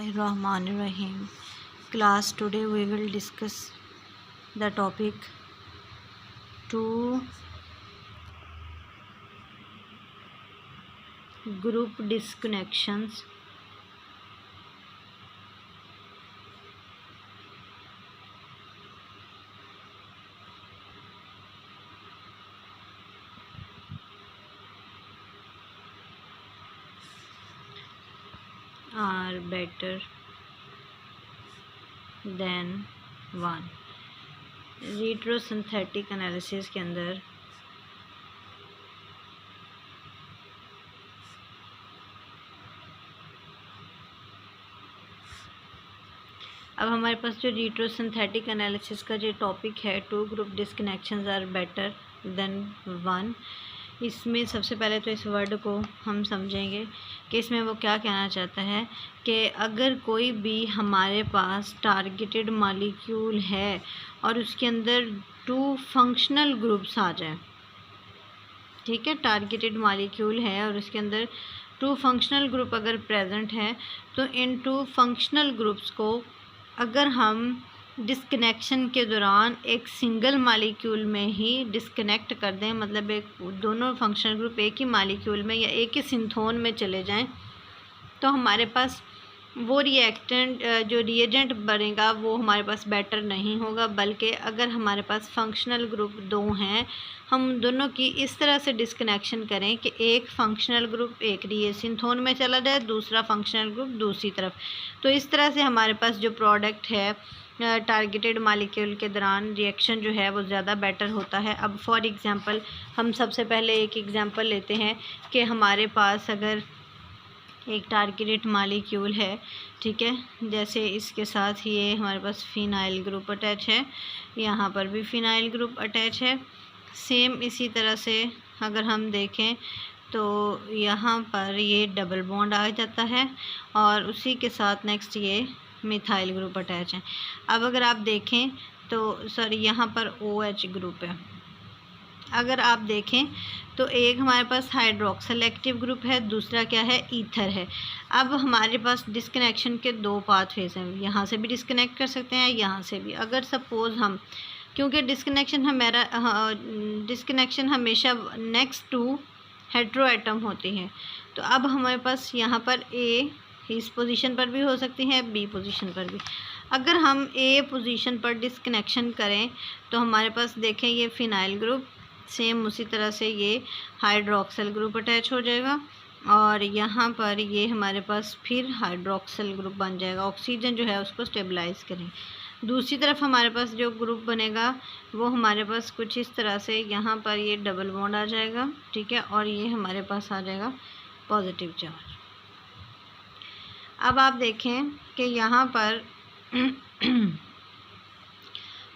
Bismillahirrahmanirrahim. Class, today we will discuss the topic two group disconnections. Are better than one. Retrosynthetic analysis के अंदर अब हमारे पास जो retrosynthetic analysis का जो टॉपिक है, two group disconnections are better than one, इसमें सबसे पहले तो इस वर्ड को हम समझेंगे कि इसमें वो क्या कहना चाहता है कि अगर कोई भी हमारे पास टारगेटेड मॉलिक्यूल है और उसके अंदर टू फंक्शनल ग्रुप्स आ जाए, ठीक है, टारगेटेड मॉलिक्यूल है और उसके अंदर टू फंक्शनल ग्रुप अगर प्रेजेंट है, तो इन टू फंक्शनल ग्रुप्स को अगर हम डिस्कनेक्शन के दौरान एक सिंगल मॉलिक्यूल में ही डिस्कनेक्ट कर दें, मतलब एक दोनों फंक्शनल ग्रुप एक ही मॉलिक्यूल में या एक ही सिंथोन में चले जाएं, तो हमारे पास वो रिएक्टेंट जो रिएजेंट बनेगा वो हमारे पास बेटर नहीं होगा, बल्कि अगर हमारे पास फंक्शनल ग्रुप दो हैं, हम दोनों की इस तरह से डिस्कनेक्शन करें कि एक फंक्शनल ग्रुप एक सिंथोन में चला जाए, दूसरा फंक्शनल ग्रुप दूसरी तरफ, तो इस तरह से हमारे पास जो प्रोडक्ट है टारगेटेड मॉलिक्यूल के दौरान रिएक्शन जो है वो ज़्यादा बेटर होता है। अब फॉर एग्ज़ाम्पल हम सबसे पहले एक एग्ज़ाम्पल लेते हैं कि हमारे पास अगर एक टारगेटेड मॉलिक्यूल है, ठीक है, जैसे इसके साथ ये हमारे पास फिनाइल ग्रुप अटैच है, यहाँ पर भी फिनाइल ग्रुप अटैच है, सेम इसी तरह से अगर हम देखें तो यहाँ पर ये डबल बॉन्ड आ जाता है और उसी के साथ नेक्स्ट ये मिथाइल ग्रुप अटैच है। अब अगर आप देखें तो सॉरी यहाँ पर OH ग्रुप है, अगर आप देखें तो एक हमारे पास हाइड्रोक्सिल एक्टिव ग्रुप है, दूसरा क्या है, ईथर है। अब हमारे पास डिस्कनेक्शन के दो पाथवेज हैं, यहाँ से भी डिस्कनेक्ट कर सकते हैं, यहाँ से भी। अगर सपोज़ हम, क्योंकि डिस्कनेक्शन हमेशा नेक्स्ट टू हेट्रो एटम होती है, तो अब हमारे पास यहाँ पर ए इस पोजीशन पर भी हो सकती है, बी पोजीशन पर भी। अगर हम ए पोजीशन पर डिस्कनेक्शन करें तो हमारे पास देखें ये फिनाइल ग्रुप, सेम उसी तरह से ये हाइड्रोक्सिल ग्रुप अटैच हो जाएगा और यहाँ पर ये हमारे पास फिर हाइड्रोक्सिल ग्रुप बन जाएगा, ऑक्सीजन जो है उसको स्टेबलाइज करें। दूसरी तरफ हमारे पास जो ग्रुप बनेगा वो हमारे पास कुछ इस तरह से, यहाँ पर ये डबल बॉन्ड आ जाएगा, ठीक है, और ये हमारे पास आ जाएगा पॉजिटिव चार्ज। अब आप देखें कि यहाँ पर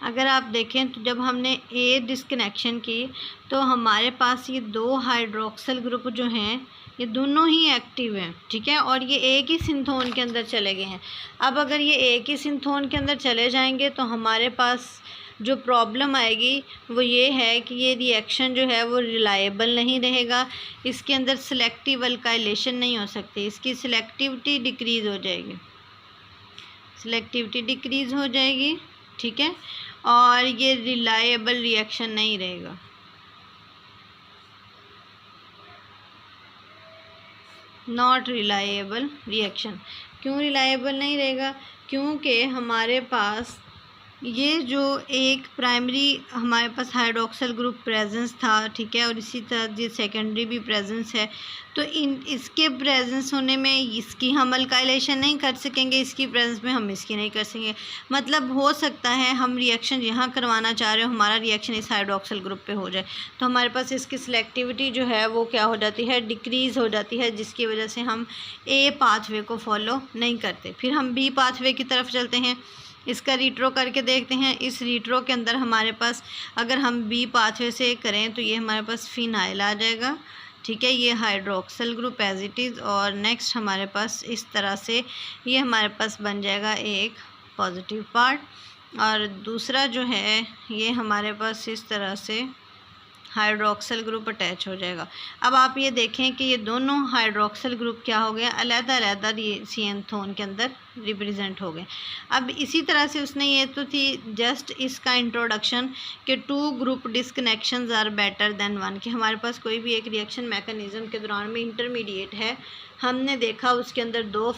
अगर आप देखें तो जब हमने ए डिस्कनेक्शन की तो हमारे पास ये दो हाइड्रोक्सिल ग्रुप जो हैं ये दोनों ही एक्टिव हैं, ठीक है, और ये एक ही सिंथोन के अंदर चले गए हैं। अब अगर ये एक ही सिंथोन के अंदर चले जाएंगे तो हमारे पास जो प्रॉब्लम आएगी वो ये है कि ये रिएक्शन जो है वो रिलायबल नहीं रहेगा, इसके अंदर सिलेक्टिव अल्काइलेशन नहीं हो सकती, इसकी सिलेक्टिविटी डिक्रीज़ हो जाएगी, सिलेक्टिविटी डिक्रीज़ हो जाएगी, ठीक है, और ये रिलायबल रिएक्शन नहीं रहेगा। नॉट रिलायबल रिएक्शन, क्यों रिलायबल नहीं रहेगा, क्योंकि हमारे पास ये जो एक प्राइमरी हमारे पास हाइड्रोक्सिल ग्रुप प्रेजेंस था, ठीक है, और इसी तरह ये सेकेंडरी भी प्रेजेंस है, तो इसके प्रेजेंस होने में इसकी हम अल्काइलेशन नहीं कर सकेंगे, इसकी प्रेजेंस में हम इसकी नहीं कर सकेंगे। मतलब हो सकता है हम रिएक्शन यहाँ करवाना चाह रहे हो, हमारा रिएक्शन इस हाइड्रोक्सिल ग्रुप पे हो जाए, तो हमारे पास इसकी सिलेक्टिविटी जो है वो क्या हो जाती है, डिक्रीज़ हो जाती है, जिसकी वजह से हम ए पाथवे को फॉलो नहीं करते। फिर हम बी पाथवे की तरफ चलते हैं, इसका रीट्रो करके देखते हैं। इस रीट्रो के अंदर हमारे पास अगर हम बी पाथवे से करें तो ये हमारे पास फिनाइल आ जाएगा, ठीक है, ये hydroxyl group as it is, और नेक्स्ट हमारे पास इस तरह से ये हमारे पास बन जाएगा एक पॉजिटिव पार्ट, और दूसरा जो है ये हमारे पास इस तरह से हाइड्रोक्सिल ग्रुप अटैच हो जाएगा। अब आप ये देखें कि ये दोनों हाइड्रोक्सिल ग्रुप क्या हो गए, अलग-अलग ये सिएंथोन के अंदर रिप्रेजेंट हो गए। अब इसी तरह से उसने ये तो थी जस्ट इसका इंट्रोडक्शन कि 2 group disconnections are better then 1, कि हमारे पास कोई भी एक रिएक्शन मैकेनिज्म के दौरान में इंटरमीडिएट है, हमने देखा उसके अंदर 2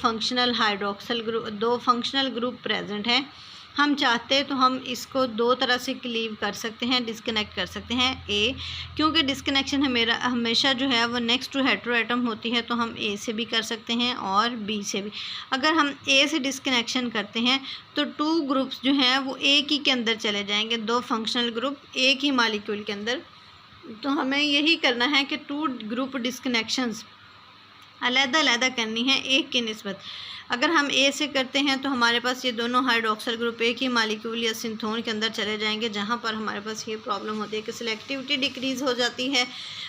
फंक्शनल ग्रुप प्रेजेंट हैं, हम चाहते हैं तो हम इसको 2 तरह से क्लीव कर सकते हैं, डिस्कनेक्ट कर सकते हैं। ए, क्योंकि डिस्कनेक्शन हमेशा जो है वो नेक्स्ट टू हेटेरो एटम होती है, तो हम ए से भी कर सकते हैं और बी से भी। अगर हम ए से डिस्कनेक्शन करते हैं तो 2 ग्रुप्स जो हैं वो एक ही के अंदर चले जाएंगे, 2 फंक्शनल ग्रुप एक ही मालिक्यूल के अंदर। तो हमें यही करना है कि 2 ग्रुप डिस्कनेक्शंस अलग-अलग करनी है एक की निस्बत। अगर हम ए से करते हैं तो हमारे पास ये दोनों हाइड्रोक्सिल ग्रुप एक ही मालिक्यूल या सिंथोन के अंदर चले जाएंगे, जहाँ पर हमारे पास ये प्रॉब्लम होती है कि सिलेक्टिविटी डिक्रीज़ हो जाती है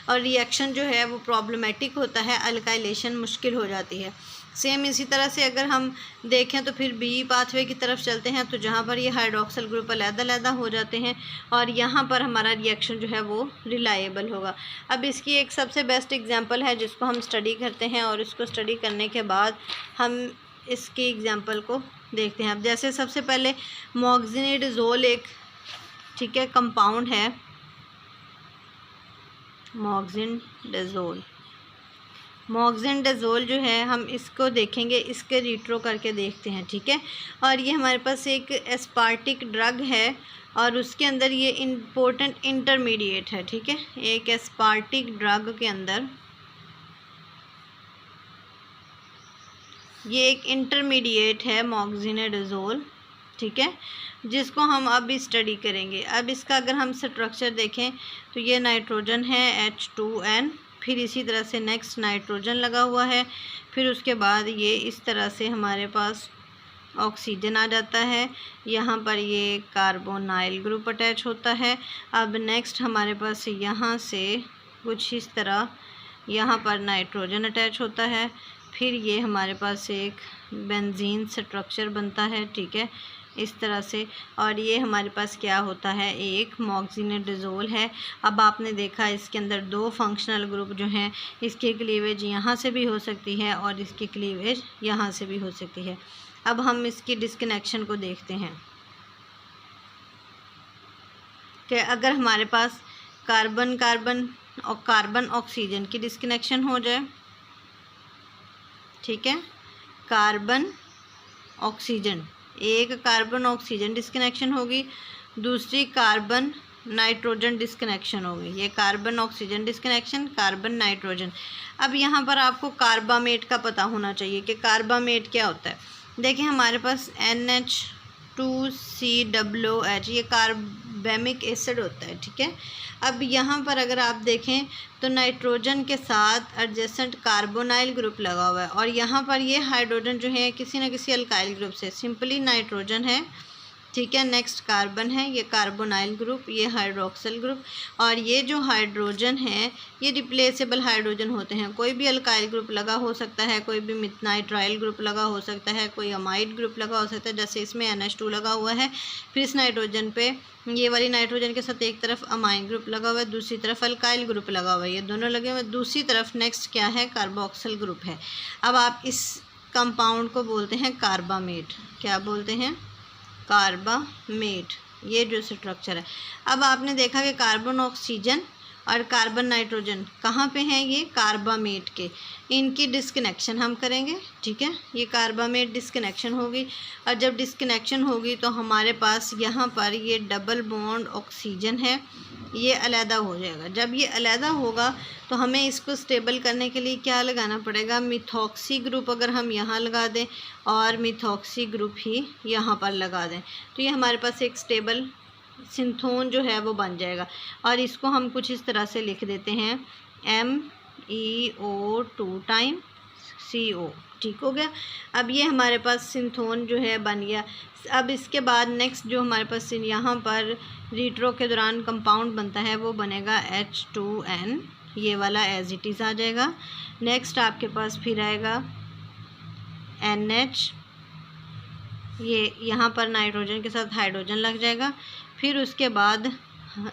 और रिएक्शन जो है वो प्रॉब्लमेटिक होता है, अल्काइलेशन मुश्किल हो जाती है। सेम इसी तरह से अगर हम देखें तो फिर बी पाथवे की तरफ चलते हैं तो जहाँ पर ये हाइड्रोक्सिल ग्रुप अलग-अलग हो जाते हैं और यहाँ पर हमारा रिएक्शन जो है वो रिलायबल होगा। अब इसकी एक सबसे बेस्ट एग्जांपल है जिसको हम स्टडी करते हैं और इसको स्टडी करने के बाद हम इसकी एग्जांपल को देखते हैं। अब जैसे सबसे पहले मॉक्सिनिडाज़ोल एक ठीक है कंपाउंड है, मॉक्सिनिडाज़ोल जो है हम इसको देखेंगे, इसके रिट्रो करके देखते हैं, ठीक है। और ये हमारे पास एक एस्पार्टिक ड्रग है और उसके अंदर ये इम्पोर्टेंट इंटरमीडिएट है, ठीक है। एक एस्पार्टिक ड्रग के अंदर ये एक इंटरमीडिएट है मॉक्सिनिडाज़ोल, ठीक है, जिसको हम अब स्टडी करेंगे। अब इसका अगर हम स्ट्रक्चर देखें तो ये नाइट्रोजन है H2N, फिर इसी तरह से नेक्स्ट नाइट्रोजन लगा हुआ है, फिर उसके बाद ये इस तरह से हमारे पास ऑक्सीजन आ जाता है, यहाँ पर ये कार्बोनाइल ग्रुप अटैच होता है। अब नेक्स्ट हमारे पास यहाँ से कुछ इस तरह यहाँ पर नाइट्रोजन अटैच होता है, फिर ये हमारे पास एक बेंजीन स्ट्रक्चर बनता है, ठीक है, इस तरह से। और ये हमारे पास क्या होता है, एक मॉक्सिनिडाज़ोल है। अब आपने देखा इसके अंदर 2 फंक्शनल ग्रुप जो हैं, इसकी क्लीवेज यहाँ से भी हो सकती है और इसकी क्लीवेज यहाँ से भी हो सकती है। अब हम इसकी डिस्कनेक्शन को देखते हैं कि अगर हमारे पास कार्बन कार्बन और कार्बन ऑक्सीजन की डिस्कनेक्शन हो जाए, ठीक है, कार्बन ऑक्सीजन, एक कार्बन ऑक्सीजन डिस्कनेक्शन होगी, दूसरी कार्बन नाइट्रोजन डिस्कनेक्शन होगी। ये carbon oxygen disconnection, carbon nitrogen. अब यहाँ पर आपको कार्बामेट का पता होना चाहिए कि कार्बामेट क्या होता है। देखिए हमारे पास NH2COOH ये कार्बैमिक एसिड होता है, ठीक है। अब यहाँ पर अगर आप देखें तो नाइट्रोजन के साथ एडजेसेंट कार्बोनाइल ग्रुप लगा हुआ है और यहाँ पर ये हाइड्रोजन जो है किसी न किसी अल्काइल ग्रुप से, सिंपली नाइट्रोजन है, ठीक है, नेक्स्ट कार्बन है, ये कार्बोनाइल ग्रुप, ये हाइड्रोक्सिल ग्रुप। और ये जो हाइड्रोजन है ये रिप्लेसेबल हाइड्रोजन होते हैं, कोई भी अल्काइल ग्रुप लगा हो सकता है, कोई भी मिथनाइट्राइल ग्रुप लगा हो सकता है, कोई अमाइड ग्रुप लगा हो सकता है, जैसे इसमें NH2 लगा हुआ है, फिर इस नाइट्रोजन पे ये वाली नाइट्रोजन के साथ एक तरफ अमाइन ग्रुप लगा हुआ है, दूसरी तरफ अल्काइल ग्रुप लगा हुआ है, ये दोनों लगे हुए, दूसरी तरफ नेक्स्ट क्या है, कार्बोक्सिल ग्रुप है। अब आप इस कंपाउंड को बोलते हैं कार्बामेट। क्या बोलते हैं, कार्बामेट, ये जो स्ट्रक्चर है। अब आपने देखा कि कार्बन ऑक्सीजन और कार्बन नाइट्रोजन कहाँ पे हैं, ये कार्बामेट के, इनकी डिस्कनेक्शन हम करेंगे, ठीक है। ये कार्बामेट डिस्कनेक्शन होगी और जब डिस्कनेक्शन होगी तो हमारे पास यहाँ पर ये डबल बॉन्ड ऑक्सीजन है, ये अलहदा हो जाएगा। जब ये अलहदा होगा तो हमें इसको स्टेबल करने के लिए क्या लगाना पड़ेगा, मिथॉक्सी ग्रुप अगर हम यहाँ लगा दें और मिथॉक्सी ग्रुप ही यहाँ पर लगा दें तो ये हमारे पास एक स्टेबल सिंथोन जो है वो बन जाएगा। और इसको हम कुछ इस तरह से लिख देते हैं MEO2 टाइम CO, ठीक हो गया। अब ये हमारे पास सिंथोन जो है बन गया। अब इसके बाद नेक्स्ट जो हमारे पास यहाँ पर रिट्रो के दौरान कंपाउंड बनता है वो बनेगा H2N, ये वाला एज इट इज़ आ जाएगा। नेक्स्ट आपके पास फिर आएगा NH, ये यहाँ पर नाइट्रोजन के साथ हाइड्रोजन लग जाएगा। फिर उसके बाद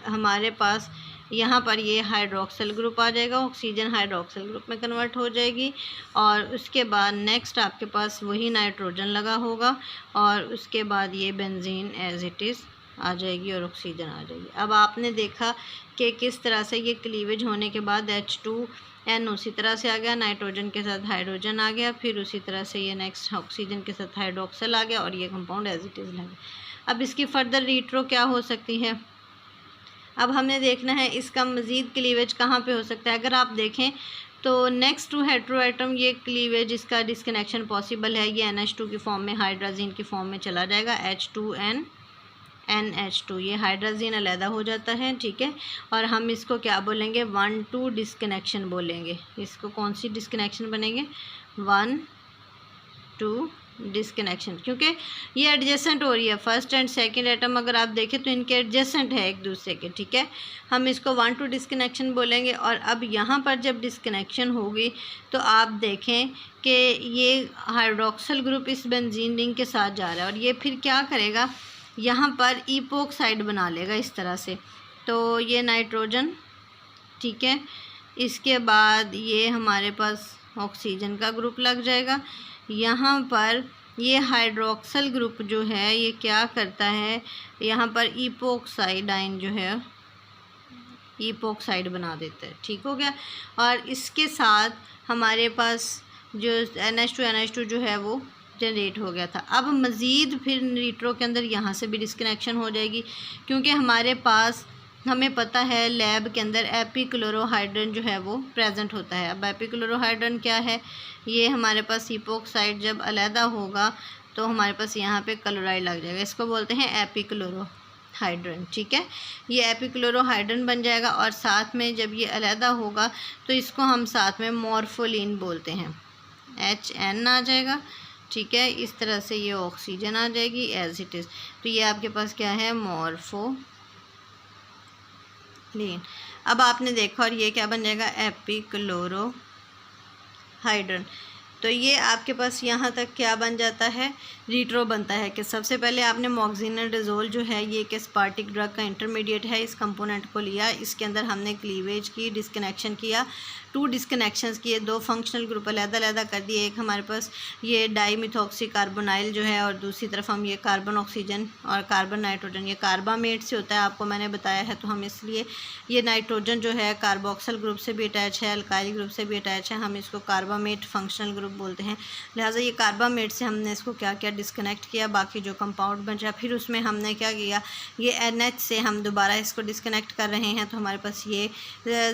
हमारे पास यहाँ पर ये हाइड्रोक्सिल ग्रुप आ जाएगा, ऑक्सीजन हाइड्रोक्सिल ग्रुप में कन्वर्ट हो जाएगी। और उसके बाद नेक्स्ट आपके पास वही नाइट्रोजन लगा होगा और उसके बाद ये बेंजीन एज इट इज़ आ जाएगी और ऑक्सीजन आ जाएगी। अब आपने देखा कि किस तरह से ये क्लीवेज होने के बाद H2N उसी तरह से आ गया, नाइट्रोजन के साथ हाइड्रोजन आ गया, फिर उसी तरह से ये नेक्स्ट ऑक्सीजन के साथ हाइड्रोक्सिल आ गया और ये कंपाउंड एज इट इज़ लगा। अब इसकी फर्दर रीट्रो क्या हो सकती है, अब हमने देखना है इसका मज़ीद क्लीवेज कहाँ पे हो सकता है। अगर आप देखें तो नेक्स्ट टू हेट्रो एटम ये क्लीवेज इसका डिस्कनेक्शन पॉसिबल है, ये NH2 की फॉर्म में हाइड्रोजन की फॉर्म में चला जाएगा, H2N NH2, ये हाइड्रोजन अलहदा हो जाता है, ठीक है। और हम इसको क्या बोलेंगे, 1-2 डिस्कनेक्शन बोलेंगे। इसको कौन सी डिस्कनेक्शन बनेंगे, 1-2 डिस्कनेक्शन, क्योंकि ये एडजेसेंट हो रही है। फर्स्ट एंड सेकंड एटम अगर आप देखें तो इनके एडजेसेंट है एक दूसरे के, ठीक है। हम इसको 1-2 डिस्कनेक्शन बोलेंगे। और अब यहाँ पर जब डिस्कनेक्शन होगी तो आप देखें कि ये हाइड्रोक्सिल ग्रुप इस बेंजीन रिंग के साथ जा रहा है और ये फिर क्या करेगा, यहाँ पर इपोक्साइड बना लेगा इस तरह से। तो ये नाइट्रोजन, ठीक है, इसके बाद ये हमारे पास ऑक्सीजन का ग्रुप लग जाएगा। यहाँ पर ये हाइड्रोक्सिल ग्रुप जो है ये क्या करता है, यहाँ पर इपोक्साइड आयन जो है इपोक्साइड बना देता है, ठीक हो गया। और इसके साथ हमारे पास जो NH2 जो है वो जनरेट हो गया था। अब मज़ीद फिर रीट्रो के अंदर यहाँ से भी डिस्कनेक्शन हो जाएगी, क्योंकि हमारे पास हमें पता है लैब के अंदर एपिक्लोरोहाइड्रन जो है वो प्रेजेंट होता है। अब एपिक्लोरोहाइड्रन क्या है, ये हमारे पास इपोक्साइड जब अलहदा होगा तो हमारे पास यहाँ पे क्लोराइड लग जाएगा, इसको बोलते हैं एपिक्लोरोहाइड्रन, ठीक है। ये एपिक्लोरोहाइड्रन बन जाएगा और साथ में जब ये अलहदा होगा तो इसको हम साथ में मॉर्फोलिन बोलते हैं, HN आ जाएगा, ठीक है। इस तरह से ये ऑक्सीजन आ जाएगी एज इट इज़। तो ये आपके पास क्या है, मॉर्फोलिन। अब आपने देखा और ये क्या बन जाएगा, एपिक्लोरोहाइड्रन। तो ये आपके पास यहाँ तक क्या बन जाता है, रीट्रो बनता है कि सबसे पहले आपने मोक्सिनाडाज़ोल जो है ये एक एस्पार्टिक ड्रग का इंटरमीडिएट है, इस कंपोनेंट को लिया, इसके अंदर हमने क्लीवेज की, डिस्कनेक्शन किया, 2 डिस्कनेक्शंस किए, 2 फंक्शनल ग्रुप अलग-अलग कर दिए। एक हमारे पास ये डाईमिथॉक्सी कार्बोनाइल जो है और दूसरी तरफ हम ये कार्बन ऑक्सीजन और कार्बन नाइट्रोजन, ये कार्बामेट से होता है, आपको मैंने बताया है। तो हम इसलिए ये नाइट्रोजन जो है कार्बोक्सिल ग्रुप से भी अटैच है, अल्काइल ग्रुप से भी अटैच है, हम इसको कार्बामेट फंक्शनल ग्रुप बोलते हैं। लिहाजा ये कार्बामेट से हमने इसको क्या किया, डिस्कनेक्ट किया, बाकी जो कंपाउंड बचा फिर उसमें हमने क्या किया, ये NH से हम दोबारा इसको डिस्कनेक्ट कर रहे हैं तो हमारे पास ये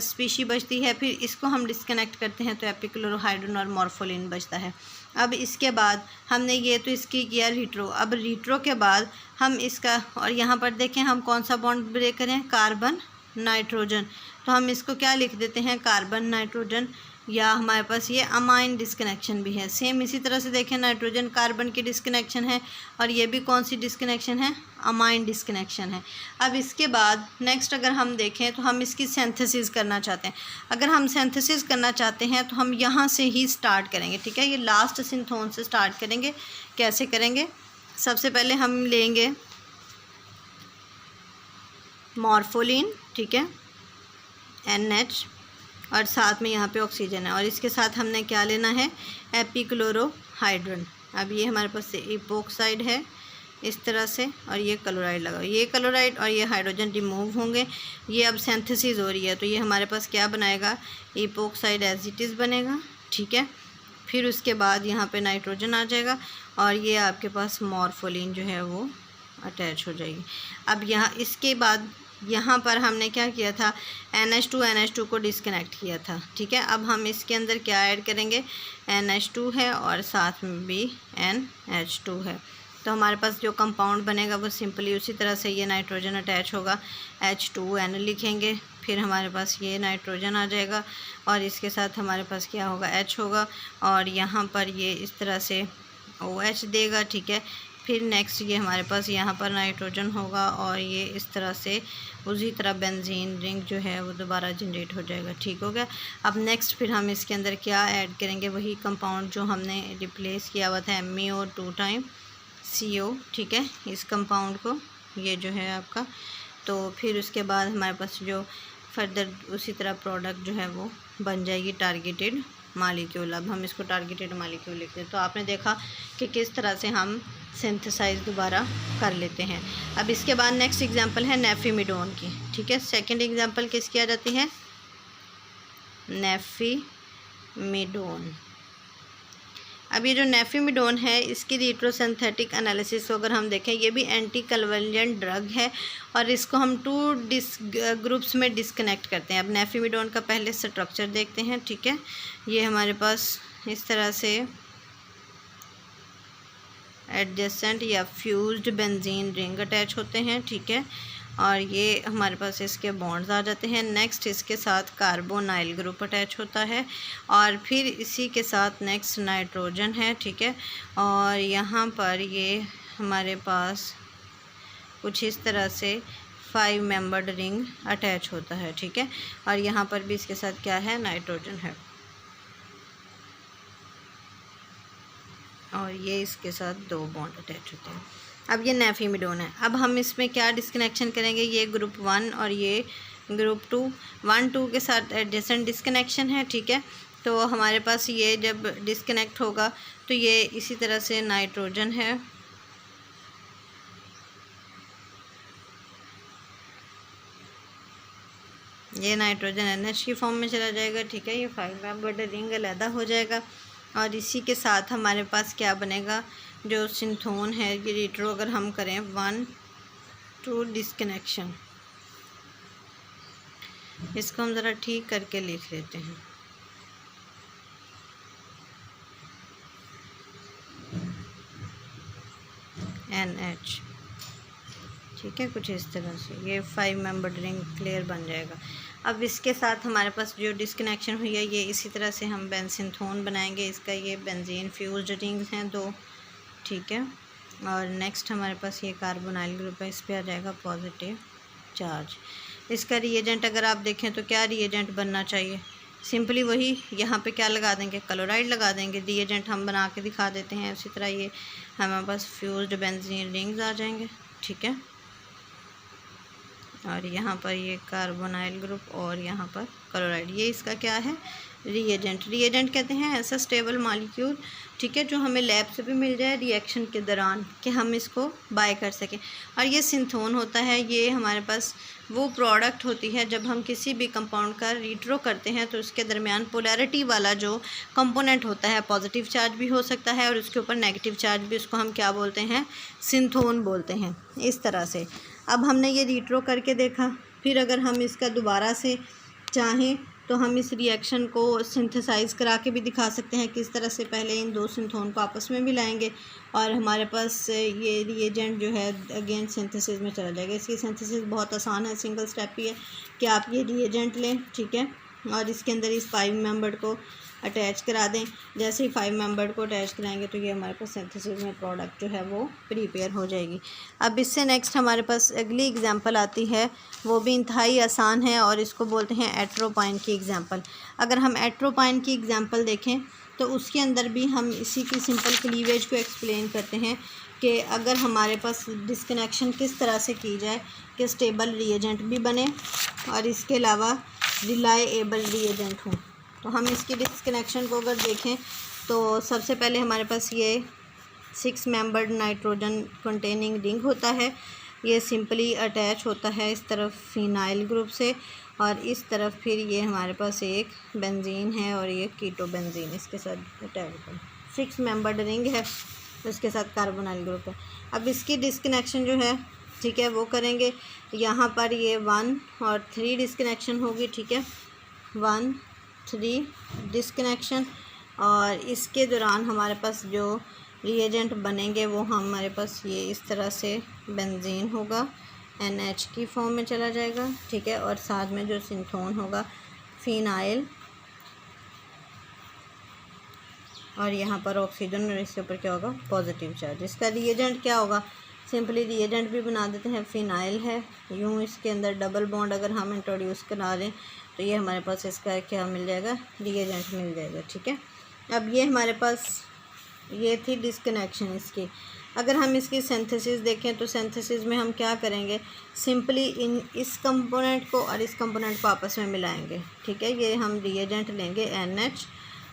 स्पीशी बचती है, फिर इसको हम डिस्कनेक्ट करते हैं तो एपिक्लोरोहाइड्रन और मॉर्फोलिन बचता है। अब इसके बाद हमने ये तो इसकी किया रीट्रो। अब रीट्रो के बाद हम इसका, और यहाँ पर देखें हम कौन सा बॉन्ड ब्रेक करें, कार्बन नाइट्रोजन, तो हम इसको क्या लिख देते हैं, कार्बन नाइट्रोजन, या हमारे पास ये अमाइन डिस्कनेक्शन भी है। सेम इसी तरह से देखें नाइट्रोजन कार्बन की डिस्कनेक्शन है और ये भी कौन सी डिस्कनेक्शन है, अमाइन डिस्कनेक्शन है। अब इसके बाद नेक्स्ट अगर हम देखें तो हम इसकी सिंथेसिस करना चाहते हैं। अगर हम सिंथेसिस करना चाहते हैं तो हम यहाँ से ही स्टार्ट करेंगे, ठीक है। ये लास्ट सिंथोन से स्टार्ट करेंगे। कैसे करेंगे, सबसे पहले हम लेंगे मॉर्फोलिन, ठीक है, NH, और साथ में यहाँ पे ऑक्सीजन है, और इसके साथ हमने क्या लेना है, एपिक्लोरोहाइड्रन। अब ये हमारे पास इपोक्साइड है इस तरह से और ये क्लोराइड लगा, ये क्लोराइड और ये हाइड्रोजन रिमूव होंगे, ये अब सिंथेसिस हो रही है तो ये हमारे पास क्या बनाएगा, इपोक्साइड एज इट इज़ बनेगा, ठीक है। फिर उसके बाद यहाँ पे नाइट्रोजन आ जाएगा और ये आपके पास मॉर्फोलिन जो है वो अटैच हो जाएगी। अब यहाँ इसके बाद यहाँ पर हमने क्या किया था, NH2 को डिस्कनेक्ट किया था, ठीक है। अब हम इसके अंदर क्या ऐड करेंगे, NH2 है और साथ में भी NH2 है, तो हमारे पास जो कंपाउंड बनेगा वो सिंपली उसी तरह से ये नाइट्रोजन अटैच होगा, H2N लिखेंगे, फिर हमारे पास ये नाइट्रोजन आ जाएगा और इसके साथ हमारे पास क्या होगा, H होगा, और यहाँ पर ये इस तरह से OH देगा, ठीक है। फिर नेक्स्ट ये हमारे पास यहाँ पर नाइट्रोजन होगा और ये इस तरह से उसी तरह बेंजीन रिंग जो है वो दोबारा जनरेट हो जाएगा, ठीक हो गया। अब नेक्स्ट फिर हम इसके अंदर क्या ऐड करेंगे, वही कंपाउंड जो हमने रिप्लेस किया हुआ था, MeO2 टाइम CO, ठीक है, इस कंपाउंड को, ये जो है आपका। तो फिर उसके बाद हमारे पास जो फर्दर उसी तरह प्रोडक्ट जो है वो बन जाएगी टारगेटेड मालिक्यूल। अब हम इसको टारगेटेड मालिक्यूल लिखते हैं। तो आपने देखा कि किस तरह से हम सिंथेसाइज दोबारा कर लेते हैं। अब इसके बाद नेक्स्ट एग्जांपल है नेफिमिडोन की, ठीक है। सेकंड एग्जांपल किसकी आ जाती है, नेफिमिडोन। अब ये जो नेफिमिडोन है इसकी रिट्रोसिंथेटिक एनालिसिस को अगर हम देखें, ये भी एंटी कन्वर्जेंट ड्रग है और इसको हम 2 ग्रुप्स में डिस्कनेक्ट करते हैं। अब नेफिमिडोन का पहले स्ट्रक्चर देखते हैं, ठीक है। ये हमारे पास इस तरह से एडजेसेंट या फ्यूज्ड बेंजीन रिंग अटैच होते हैं, ठीक है। और ये हमारे पास इसके बॉन्ड्स आ जाते हैं। नेक्स्ट इसके साथ कार्बोनाइल ग्रुप अटैच होता है और फिर इसी के साथ नेक्स्ट नाइट्रोजन है, ठीक है। और यहाँ पर ये हमारे पास कुछ इस तरह से 5 मेंबर्ड रिंग अटैच होता है, ठीक है। और यहाँ पर भी इसके साथ क्या है, नाइट्रोजन है और ये इसके साथ 2 बॉन्ड अटैच होते हैं। अब ये नेफिमिडोन है। अब हम इसमें क्या डिस्कनेक्शन करेंगे, ये ग्रुप 1 और ये ग्रुप 2, 1-2 के साथ एडजेसेंट डिस्कनेक्शन है, ठीक है। तो हमारे पास ये जब डिस्कनेक्ट होगा तो ये इसी तरह से नाइट्रोजन है, ये नाइट्रोजन NH की फॉर्म में चला जाएगा, ठीक है। ये 5 मेंबर्ड रिंग अलहदा हो जाएगा और इसी के साथ हमारे पास क्या बनेगा, जो सिंथोन है ये रिट्रो अगर हम करें 1-2 डिस्कनेक्शन, इसको हम ज़रा ठीक करके लिख लेते हैं। NH, ठीक है, कुछ इस तरह से ये 5 मेंबर्ड रिंग क्लियर बन जाएगा। अब इसके साथ हमारे पास जो डिस्कनेक्शन हुई है ये इसी तरह से हम बेंसिनथोन बनाएंगे। इसका ये बेंजीन फ्यूज्ड रिंग्स हैं 2, ठीक है। और नेक्स्ट हमारे पास ये कार्बोनाइल ग्रुप है, इस पर आ जाएगा पॉजिटिव चार्ज। इसका रिएजेंट अगर आप देखें तो क्या रिएजेंट बनना चाहिए, सिंपली वही यहाँ पे क्या लगा देंगे, क्लोराइड लगा देंगे। रिएजेंट हम बना के दिखा देते हैं। उसी तरह ये हमारे पास फ्यूज्ड बेंजीन रिंग्स आ जाएंगे, ठीक है। और यहाँ पर ये कार्बोनाइल ग्रुप और यहाँ पर क्लोराइड, ये इसका क्या है, रिएजेंट। रिएजेंट कहते हैं ऐसा स्टेबल मॉलिक्यूल, ठीक है, जो हमें लैब से भी मिल जाए रिएक्शन के दौरान कि हम इसको बाय कर सकें। और ये सिंथोन होता है, ये हमारे पास वो प्रोडक्ट होती है जब हम किसी भी कंपाउंड का रिट्रो करते हैं तो उसके दरमियान पोलैरिटी वाला जो कंपोनेंट होता है, पॉजिटिव चार्ज भी हो सकता है और उसके ऊपर नेगेटिव चार्ज भी, उसको हम क्या बोलते हैं, सिंथोन बोलते हैं। इस तरह से अब हमने ये रिट्रो करके देखा, फिर अगर हम इसका दोबारा से चाहें तो हम इस रिएक्शन को सिंथेसाइज करा के भी दिखा सकते हैं किस तरह से। पहले इन 2 सिंथोन को आपस में मिलाएंगे और हमारे पास ये रिएजेंट जो है अगेन सिंथेसिस में चला जाएगा। इसकी सिंथेसिस बहुत आसान है, सिंगल स्टेप ही है कि आप ये रिएजेंट लें, ठीक है, और इसके अंदर इस 5 मेंबर्ड को अटैच करा दें। जैसे ही 5 मेंबर्ड को अटैच कराएंगे तो ये हमारे पास सिंथेसिस में प्रोडक्ट जो है वो प्रिपेयर हो जाएगी। अब इससे नेक्स्ट हमारे पास अगली एग्जांपल आती है, वो भी इंतहाई आसान है और इसको बोलते हैं एट्रोपाइन की एग्जांपल। अगर हम एट्रोपाइन की एग्जांपल देखें तो उसके अंदर भी हम इसी की सिंपल क्लीवेज को एक्सप्लेन करते हैं कि अगर हमारे पास डिस्कनेक्शन किस तरह से की जाए कि स्टेबल रिएजेंट भी बने और इसके अलावा रिलायबल रिएजेंट हो। तो हम इसकी डिस्कनेक्शन को अगर देखें तो सबसे पहले हमारे पास ये 6 मेंबर्ड नाइट्रोजन कंटेनिंग रिंग होता है। ये सिंपली अटैच होता है इस तरफ फिनाइल ग्रुप से और इस तरफ फिर ये हमारे पास एक बेंजीन है और ये कीटो बेंजीन इसके साथ अटैच है। 6 मेंबर्ड रिंग है, उसके साथ कार्बोनाइल ग्रुप है। अब इसकी डिस्कनेक्शन जो है, ठीक है, वो करेंगे। यहाँ पर ये 1 और 3 डिस्कनेक्शन होगी, ठीक है, 1, 3 डिस्कनेक्शन। और इसके दौरान हमारे पास जो रिएजेंट बनेंगे वो हमारे पास ये इस तरह से बेंजीन होगा, NH की फॉर्म में चला जाएगा, ठीक है। और साथ में जो सिंथोन होगा फिनाइल और यहाँ पर ऑक्सीजन और इसके ऊपर क्या होगा, पॉजिटिव चार्ज। इसका रिएजेंट क्या होगा, सिंपली रिएजेंट भी बना देते हैं, फिनाइल है, यूँ इसके अंदर डबल बॉन्ड अगर हम इंट्रोड्यूस करा दें तो ये हमारे पास इसका क्या मिल जाएगा, रिएजेंट मिल जाएगा, ठीक है। अब ये हमारे पास ये थी डिस्कनेक्शन इसकी। अगर हम इसकी सिंथेसिस देखें तो सिंथेसिस में हम क्या करेंगे, सिंपली इस कंपोनेंट को और इस कंपोनेंट को आपस में मिलाएंगे, ठीक है। ये हम रिएजेंट लेंगे NH,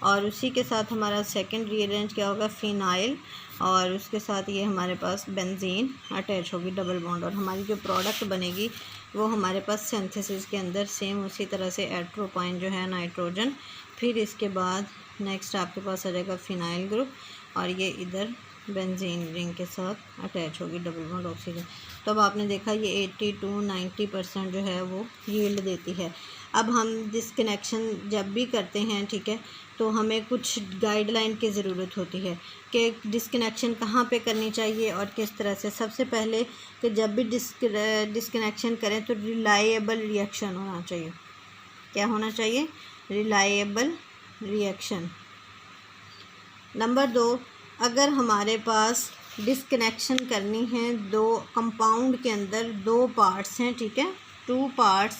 और उसी के साथ हमारा सेकंड रिएजेंट क्या होगा, फिनाइल, और उसके साथ ये हमारे पास बेंजीन अटैच होगी, डबल बॉन्ड, और हमारी जो प्रोडक्ट बनेगी वो हमारे पास सिंथेसिस के अंदर सेम उसी तरह से एट्रोपाइन जो है नाइट्रोजन, फिर इसके बाद नेक्स्ट आपके पास आ जाएगा फिनाइल ग्रुप, और ये इधर बेंजीन रिंग के साथ अटैच होगी, डबल बॉन्ड ऑक्सीजन। तो अब आपने देखा ये 80 to 90% जो है वो यील्ड देती है। अब हम डिस्कनेक्शन जब भी करते हैं, ठीक है, तो हमें कुछ गाइडलाइन की ज़रूरत होती है कि डिस्कनेक्शन कहाँ पे करनी चाहिए और किस तरह से। सबसे पहले कि जब भी डिस्कनेक्शन करें तो रिलायबल रिएक्शन होना चाहिए। क्या होना चाहिए, रिलायबल रिएक्शन। नंबर 2, अगर हमारे पास डिस्कनेक्शन करनी है, दो कंपाउंड के अंदर 2 पार्ट्स हैं, ठीक है, 2 पार्ट्स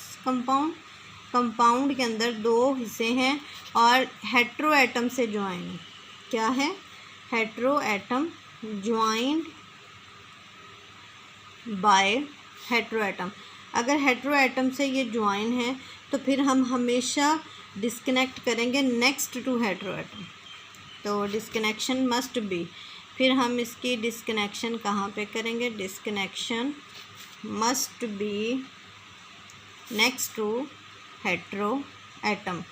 कंपाउंड के अंदर 2 हिस्से हैं और हेट्रो एटम से ज्वाइन, क्या है, hetero atom joined by hetero atom. अगर हेट्रो एटम से ये ज्वाइन है तो फिर हम हमेशा डिस्कनेक्ट करेंगे नेक्स्ट टू हेट्रो एटम, तो डिस्कनेक्शन मस्ट बी। फिर हम इसकी डिस्कनेक्शन कहाँ पे करेंगे, disconnection must be next to hetero atom.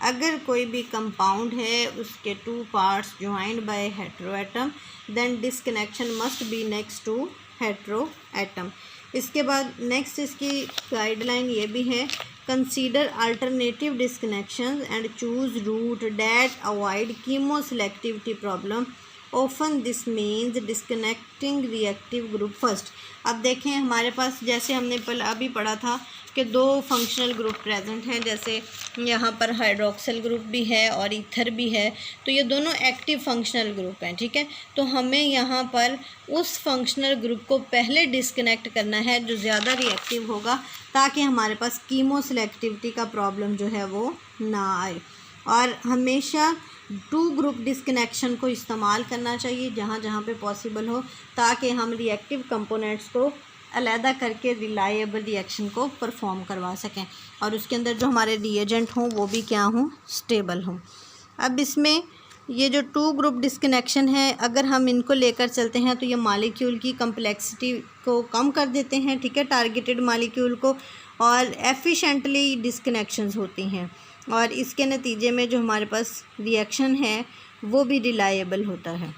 अगर कोई भी कंपाउंड है उसके 2 parts joined by hetero atom, then disconnection must be next to hetero atom. इसके बाद नेक्स्ट इसकी गाइडलाइन ये भी है, consider alternative disconnections and choose route that avoid chemoselectivity problem, often this means disconnecting reactive group first. अब देखें हमारे पास जैसे हमने अभी पढ़ा था कि 2 फंक्शनल ग्रुप प्रेजेंट हैं, जैसे यहाँ पर हाइड्रोक्सिल ग्रुप भी है और ईथर भी है, तो ये दोनों एक्टिव फंक्शनल ग्रुप हैं, ठीक है। तो हमें यहाँ पर उस फंक्शनल ग्रुप को पहले डिस्कनेक्ट करना है जो ज़्यादा रिएक्टिव होगा, ताकि हमारे पास कीमोसेलेक्टिविटी का प्रॉब्लम जो है वो ना आए। और हमेशा 2 ग्रुप डिस्कनेक्शन को इस्तेमाल करना चाहिए जहाँ जहाँ पे पॉसिबल हो, ताकि हम रिएक्टिव कंपोनेंट्स को अलहदा करके रिलायबल रिएक्शन को परफॉर्म करवा सकें और उसके अंदर जो हमारे रिएजेंट हों वो भी क्या हों, स्टेबल हों। अब इसमें ये जो 2 ग्रुप डिस्कनेक्शन है, अगर हम इनको लेकर चलते हैं तो ये मॉलिक्यूल की कम्प्लेक्सिटी को कम कर देते हैं, ठीक है, टारगेटेड मॉलिक्यूल को, और एफिशिएंटली डिस्कनेक्शंस होती हैं, और इसके नतीजे में जो हमारे पास रिएक्शन है वो भी रिलायबल होता है।